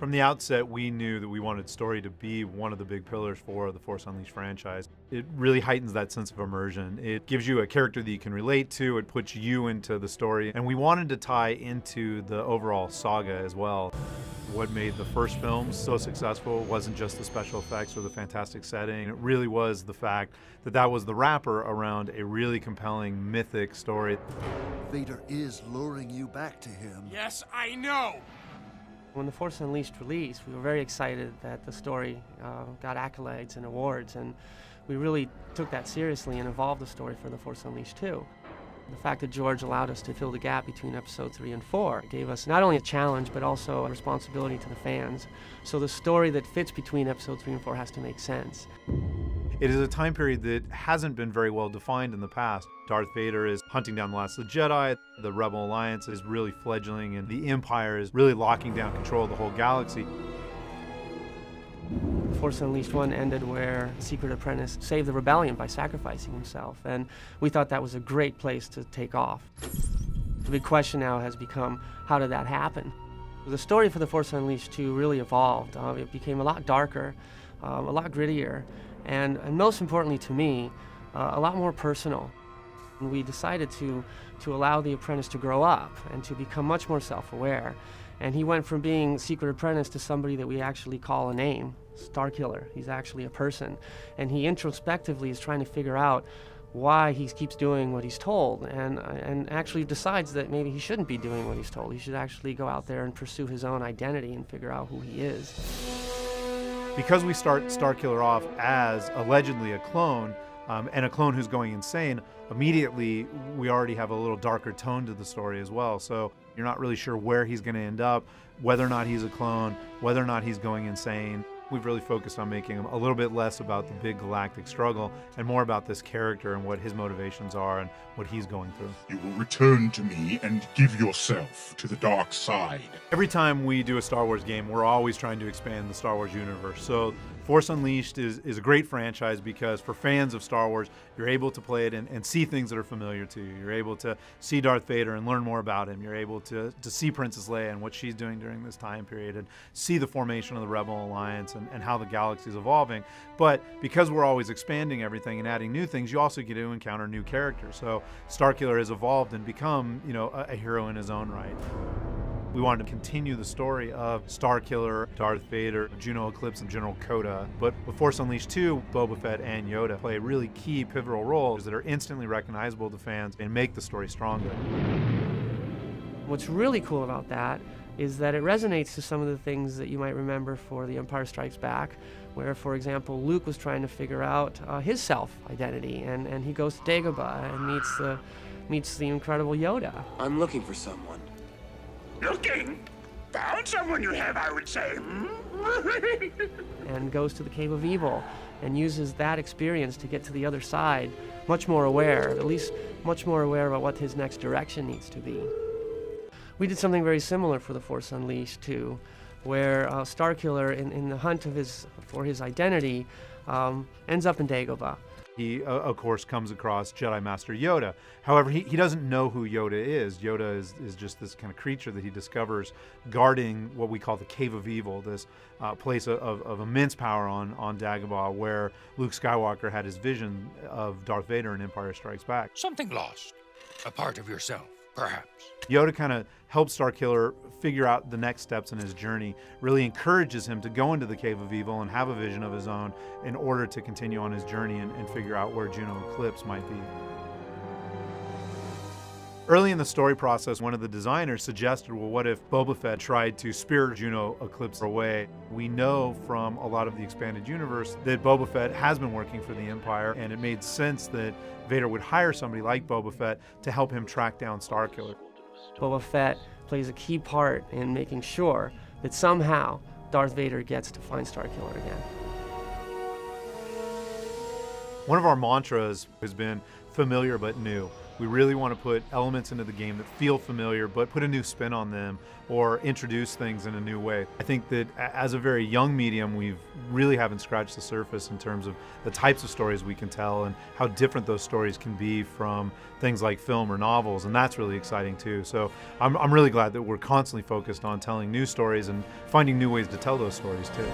From the outset, we knew that we wanted story to be one of the big pillars for the Force Unleashed franchise. It really heightens that sense of immersion. It gives you a character that you can relate to, it puts you into the story, and we wanted to tie into the overall saga as well. What made the first film so successful wasn't just the special effects or the fantastic setting. It really was the fact that that was the wrapper around a really compelling, mythic story. Vader is luring you back to him. Yes, I know! When The Force Unleashed released, we were very excited that the story got accolades and awards, and we really took that seriously and evolved the story for The Force Unleashed 2. The fact that George allowed us to fill the gap between Episode 3 and 4 gave us not only a challenge, but also a responsibility to the fans. So the story that fits between Episode 3 and 4 has to make sense. It is a time period that hasn't been very well defined in the past. Darth Vader is hunting down the last of the Jedi, the Rebel Alliance is really fledgling, and the Empire is really locking down control of the whole galaxy. Force Unleashed 1 ended where the Secret Apprentice saved the rebellion by sacrificing himself, and we thought that was a great place to take off. The big question now has become, how did that happen? The story for The Force Unleashed 2 really evolved. It became a lot darker, a lot grittier, and most importantly to me, a lot more personal. And we decided to allow the apprentice to grow up and to become much more self-aware. And he went from being Secret Apprentice to somebody that we actually call a name, Starkiller. He's actually a person. And he introspectively is trying to figure out why he keeps doing what he's told, and actually decides that maybe he shouldn't be doing what he's told. He should actually go out there and pursue his own identity and figure out who he is. Because we start Starkiller off as allegedly a clone, and a clone who's going insane, immediately we already have a little darker tone to the story as well. So you're not really sure where he's going to end up, whether or not he's a clone, whether or not he's going insane. We've really focused on making him a little bit less about the big galactic struggle and more about this character and what his motivations are and what he's going through. You will return to me and give yourself to the dark side. Every time we do a Star Wars game, we're always trying to expand the Star Wars universe. So Force Unleashed is a great franchise because for fans of Star Wars, you're able to play it and see things that are familiar to you. You're able to see Darth Vader and learn more about him. You're able to see Princess Leia and what she's doing during this time period and see the formation of the Rebel Alliance and how the galaxy is evolving. But because we're always expanding everything and adding new things, you also get to encounter new characters. So Starkiller has evolved and become, a hero in his own right. We wanted to continue the story of Starkiller, Darth Vader, Juno Eclipse, and General Coda. But with Force Unleashed 2, Boba Fett and Yoda play really key pivotal roles that are instantly recognizable to fans and make the story stronger. What's really cool about that is that it resonates to some of the things that you might remember for The Empire Strikes Back, where, for example, Luke was trying to figure out his self-identity, and he goes to Dagobah and meets the incredible Yoda. I'm looking for someone. Looking? Found someone you have, I would say. And goes to the Cave of Evil and uses that experience to get to the other side, much more aware, at least much more aware about what his next direction needs to be. We did something very similar for The Force Unleashed 2, where Starkiller, in the hunt for his identity, ends up in Dagobah. He, of course, comes across Jedi Master Yoda. However, he doesn't know who Yoda is. Yoda is just this kind of creature that he discovers guarding what we call the Cave of Evil, this place of immense power on Dagobah, where Luke Skywalker had his vision of Darth Vader in Empire Strikes Back. Something lost. A part of yourself, perhaps. Yoda kind of helps Starkiller figure out the next steps in his journey, really encourages him to go into the Cave of Evil and have a vision of his own in order to continue on his journey and figure out where Juno Eclipse might be. Early in the story process, one of the designers suggested, well, what if Boba Fett tried to spirit Juno Eclipse away? We know from a lot of the expanded universe that Boba Fett has been working for the Empire, and it made sense that Vader would hire somebody like Boba Fett to help him track down Starkiller. Boba Fett plays a key part in making sure that somehow Darth Vader gets to find Starkiller again. One of our mantras has been familiar but new. We really want to put elements into the game that feel familiar, but put a new spin on them or introduce things in a new way. I think that as a very young medium, we really haven't scratched the surface in terms of the types of stories we can tell and how different those stories can be from things like film or novels, and that's really exciting too. So I'm really glad that we're constantly focused on telling new stories and finding new ways to tell those stories too.